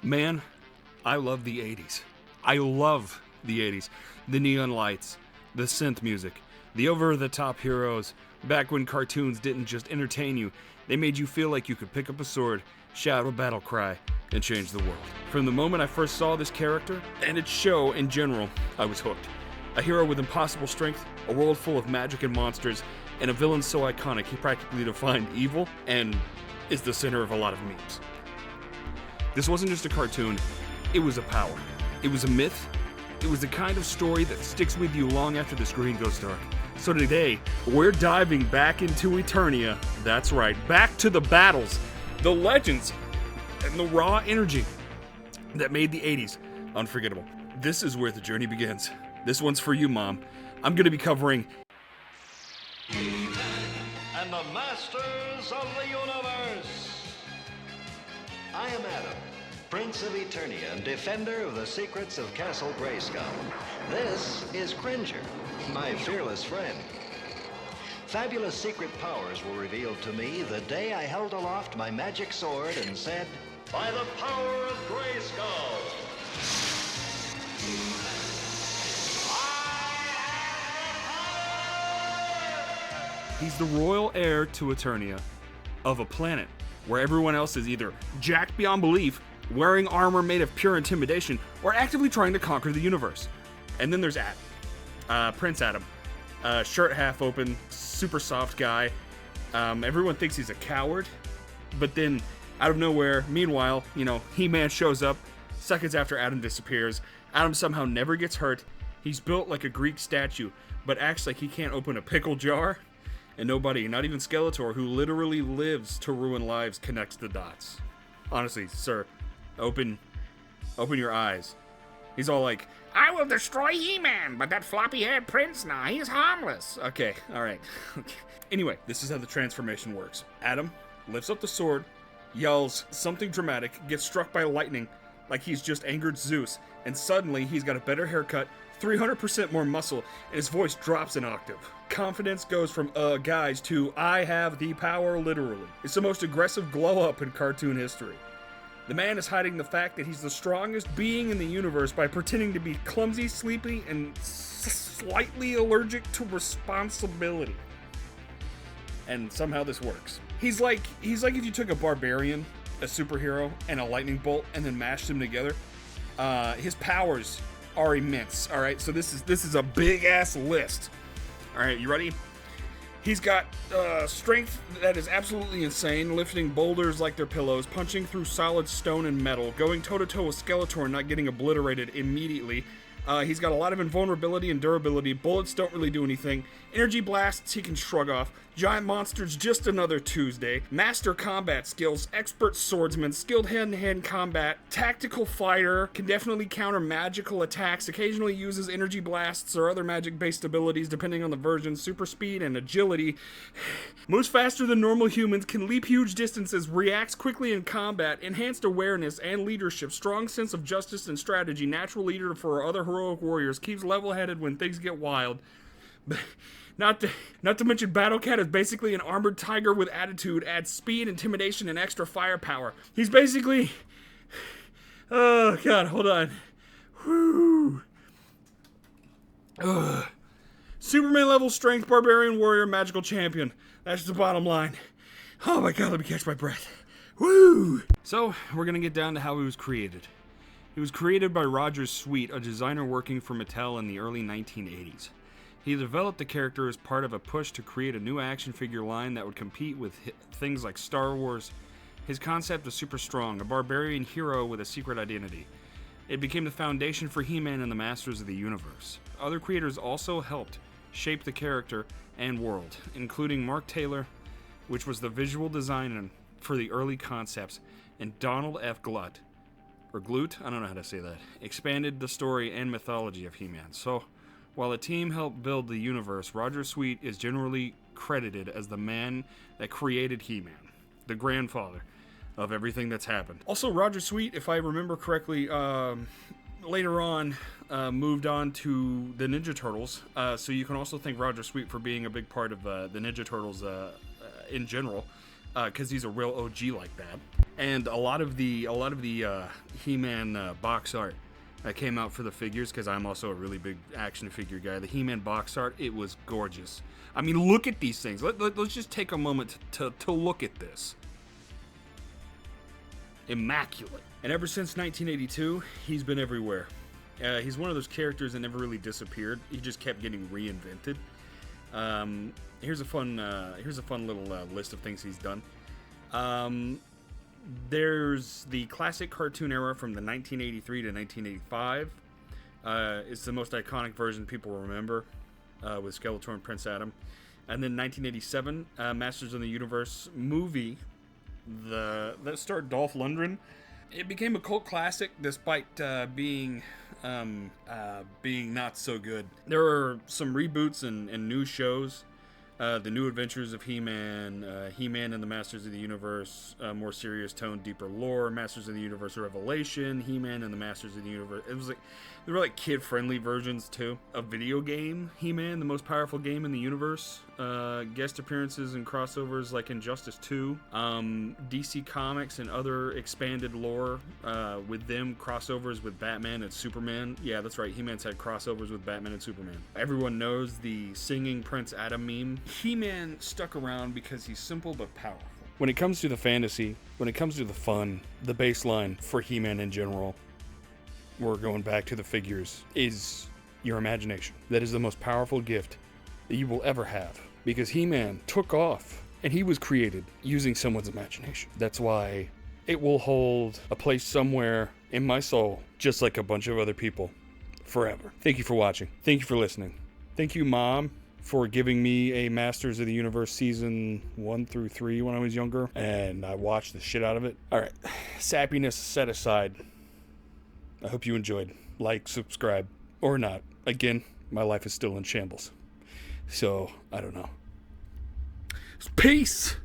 Man, I love the 80s. I love the 80s. The neon lights, the synth music, the over-the-top heroes. Back when cartoons didn't just entertain you, they made you feel like you could pick up a sword, shout a battle cry, and change the world. From the moment I first saw this character, and its show in general, I was hooked. A hero with impossible strength, a world full of magic and monsters, and a villain so iconic he practically defined evil and is the center of a lot of memes. This wasn't just a cartoon, it was a power. It was a myth. It was the kind of story that sticks with you long after the screen goes dark. So today, we're diving back into Eternia. That's right, back to the battles, the legends, and the raw energy that made the 80s unforgettable. This is where the journey begins. This one's for you, Mom. I'm going to be covering and the Masters of the Universe. I am Adam, Prince of Eternia and defender of the secrets of Castle Grayskull. This is Cringer, my fearless friend. Fabulous secret powers were revealed to me the day I held aloft my magic sword and said, "By the power of Grayskull, He's the royal heir to Eternia, of a planet where everyone else is either jacked beyond belief, wearing armor made of pure intimidation, or actively trying to conquer the universe. And then there's Adam, Prince Adam, shirt half open, super soft guy. Everyone thinks he's a coward, but then out of nowhere, meanwhile, He-Man shows up seconds after Adam disappears. Adam somehow never gets hurt. He's built like a Greek statue, but acts like he can't open a pickle jar. And nobody, not even Skeletor, who literally lives to ruin lives, connects the dots. Honestly, sir, open your eyes. He's all like, "I will destroy He-Man, but that floppy-haired prince, nah, he's harmless." Okay, alright. Anyway, this is how the transformation works. Adam lifts up the sword, yells something dramatic, gets struck by lightning like he's just angered Zeus, and suddenly he's got a better haircut, 300% more muscle, and his voice drops an octave. Confidence goes from, guys, to I have the power, literally. It's the most aggressive glow-up in cartoon history. The man is hiding the fact that he's the strongest being in the universe by pretending to be clumsy, sleepy, and slightly allergic to responsibility. And somehow this works. He's like if you took a barbarian, a superhero, and a lightning bolt, and then mashed them together. His powers are immense. All right, so this is a big ass list. All right, you ready? He's got strength that is absolutely insane, lifting boulders like they're pillows, punching through solid stone and metal, going toe-to-toe with Skeletor and not getting obliterated immediately. He's got a lot of invulnerability and durability. Bullets don't really do anything. Energy blasts he can shrug off. Giant monsters, just another Tuesday. Master combat skills, expert swordsman, skilled hand-to-hand combat, tactical fighter, can definitely counter magical attacks, occasionally uses energy blasts or other magic-based abilities depending on the version, super speed and agility. Moves faster than normal humans, can leap huge distances, reacts quickly in combat, enhanced awareness and leadership, strong sense of justice and strategy, natural leader for other heroic warriors, keeps level-headed when things get wild. Not to mention Battle Cat is basically an armored tiger with attitude, adds speed, intimidation, and extra firepower. He's basically... Oh, God, hold on. Whew. Ugh. Superman level strength, barbarian warrior, magical champion. That's the bottom line. Oh my God, let me catch my breath. Woo! So, we're gonna get down to how he was created. He was created by Roger Sweet, a designer working for Mattel in the early 1980s. He developed the character as part of a push to create a new action figure line that would compete with things like Star Wars. His concept was super strong, a barbarian hero with a secret identity. It became the foundation for He-Man and the Masters of the Universe. Other creators also helped shape the character and world, including Mark Taylor, which was the visual designer for the early concepts, and Donald F. Glut, or Glut, I don't know how to say that, expanded the story and mythology of He-Man. So, while the team helped build the universe, Roger Sweet is generally credited as the man that created He-Man, the grandfather of everything that's happened. Also, Roger Sweet, if I remember correctly, later on moved on to the Ninja Turtles, so you can also thank Roger Sweet for being a big part of the Ninja Turtles in general, because he's a real OG like that. And a lot of the He-Man box art that came out for the figures, because I'm also a really big action figure guy. The He-Man box art, it was gorgeous. I mean, look at these things. Let's just take a moment to look at this. Immaculate. And ever since 1982, he's been everywhere. He's one of those characters that never really disappeared. He just kept getting reinvented. Here's a fun little list of things he's done. There's the classic cartoon era from the 1983 to 1985. It's the most iconic version people remember, with Skeletor and Prince Adam. And then 1987, Masters of the Universe movie, that starred Dolph Lundgren. It became a cult classic despite being not so good. There are some reboots and new shows. The New Adventures of He-Man, He-Man and the Masters of the Universe, more serious tone, deeper lore, Masters of the Universe Revelation, He-Man and the Masters of the Universe. It was like, there were like kid-friendly versions too. A video game, He-Man, the most powerful game in the universe. Guest appearances and crossovers like Injustice 2. DC Comics and other expanded lore, with them crossovers with Batman and Superman. Yeah, that's right, He-Man's had crossovers with Batman and Superman. Everyone knows the singing Prince Adam meme. He-Man stuck around because he's simple but powerful. When it comes to the fantasy, when it comes to the fun, the baseline for He-Man in general, we're going back to the figures, is your imagination. That is the most powerful gift that you will ever have, because He-Man took off and he was created using someone's imagination. That's why it will hold a place somewhere in my soul, just like a bunch of other people, forever. Thank you for watching. Thank you for listening. Thank you, Mom, for giving me a Masters of the Universe season 1 through 3 when I was younger, and I watched the shit out of it. All right, sappiness set aside, I hope you enjoyed. Like, subscribe, or not. Again, my life is still in shambles, so I don't know. Peace!